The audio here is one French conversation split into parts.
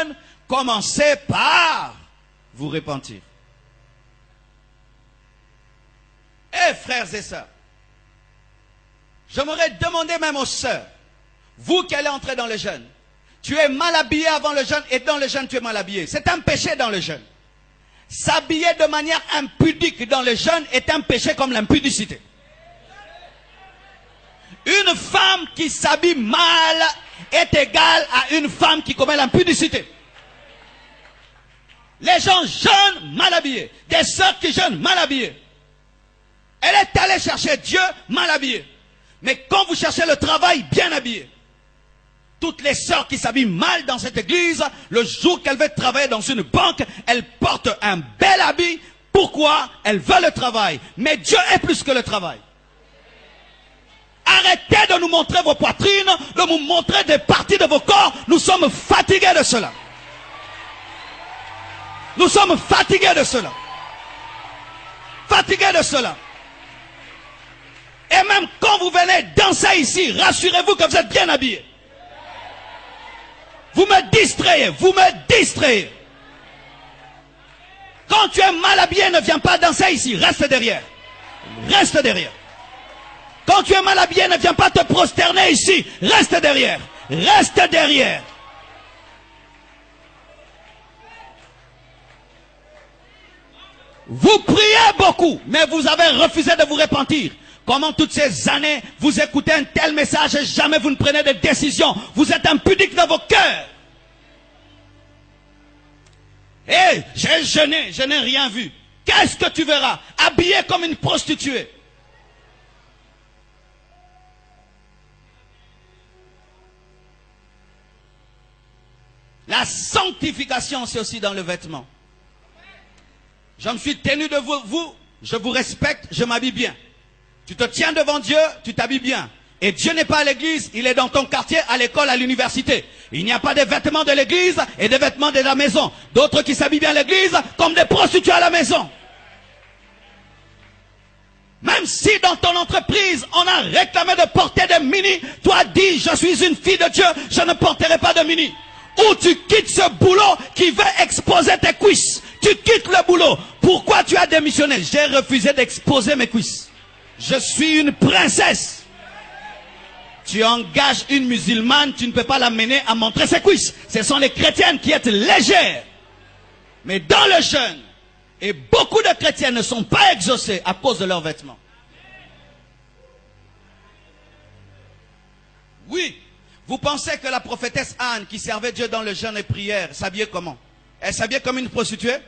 jeûne, commencez par vous repentir. Eh frères et sœurs, j'aimerais demander même aux sœurs, vous qui allez entrer dans le jeûne, tu es mal habillé avant le jeûne et dans le jeûne tu es mal habillé. C'est un péché dans le jeûne. S'habiller de manière impudique dans le jeûne est un péché comme l'impudicité. Une femme qui s'habille mal est égale à une femme qui commet l'impudicité. Les gens jeûnent mal habillés. Des sœurs qui jeûnent mal habillées. Elle est allée chercher Dieu mal habillée. Mais quand vous cherchez le travail bien habillé, toutes les sœurs qui s'habillent mal dans cette église, le jour qu'elle veut travailler dans une banque, elle porte un bel habit. Pourquoi? Elle veut le travail. Mais Dieu est plus que le travail. Arrêtez de nous montrer vos poitrines, de nous montrer des parties de vos corps. Nous sommes fatigués de cela. Nous sommes fatigués de cela. Fatigués de cela. Et même quand vous venez danser ici, rassurez-vous que vous êtes bien habillés. Vous me distrayez, vous me distrayez. Quand tu es mal habillé, ne viens pas danser ici, reste derrière. Reste derrière. Quand tu es mal habillé, ne viens pas te prosterner ici, reste derrière. Reste derrière. Vous priez beaucoup, mais vous avez refusé de vous repentir. Comment toutes ces années, vous écoutez un tel message et jamais vous ne prenez de décision. Vous êtes impudique dans vos cœurs. Eh, j'ai jeûné, je n'ai rien vu. Qu'est-ce que tu verras? Habillé comme une prostituée. La sanctification, c'est aussi dans le vêtement. Je me suis tenu de vous, je vous respecte, je m'habille bien. Tu te tiens devant Dieu, tu t'habilles bien. Et Dieu n'est pas à l'église, il est dans ton quartier, à l'école, à l'université. Il n'y a pas de vêtements de l'église et des vêtements de la maison. D'autres qui s'habillent bien à l'église comme des prostituées à la maison. Même si dans ton entreprise, on a réclamé de porter des mini, toi dis, je suis une fille de Dieu, je ne porterai pas de mini. Ou tu quittes ce boulot qui veut exposer tes cuisses. Tu quittes le boulot. Pourquoi tu as démissionné? J'ai refusé d'exposer mes cuisses. Je suis une princesse. Tu engages une musulmane, tu ne peux pas l'amener à montrer ses cuisses. Ce sont les chrétiennes qui sont légères. Mais dans le jeûne, et beaucoup de chrétiens ne sont pas exaucés à cause de leurs vêtements. Oui, vous pensez que la prophétesse Anne, qui servait Dieu dans le jeûne et prière, s'habillait comment? Elle s'habillait comme une prostituée?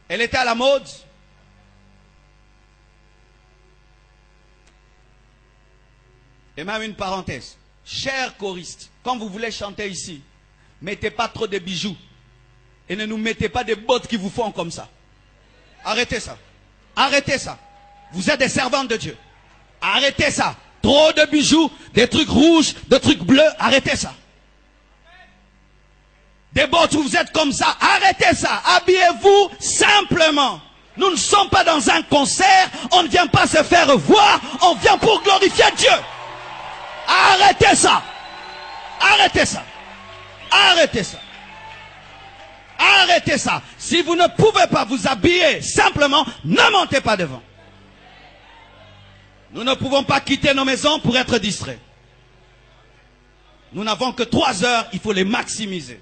Elle était à la mode? Et même une parenthèse. Chers choristes, quand vous voulez chanter ici, mettez pas trop de bijoux. Et ne nous mettez pas des bottes qui vous font comme ça. Arrêtez ça. Arrêtez ça. Vous êtes des servantes de Dieu. Arrêtez ça. Trop de bijoux, des trucs rouges, des trucs bleus, arrêtez ça. Des bottes où vous êtes comme ça, arrêtez ça. Habillez-vous simplement. Nous ne sommes pas dans un concert, on ne vient pas se faire voir, on vient pour glorifier Dieu. Arrêtez ça. Arrêtez ça. Arrêtez ça. Arrêtez ça. Si vous ne pouvez pas vous habiller simplement, ne montez pas devant. Nous ne pouvons pas quitter nos maisons pour être distraits. Nous n'avons que 3 heures, il faut les maximiser.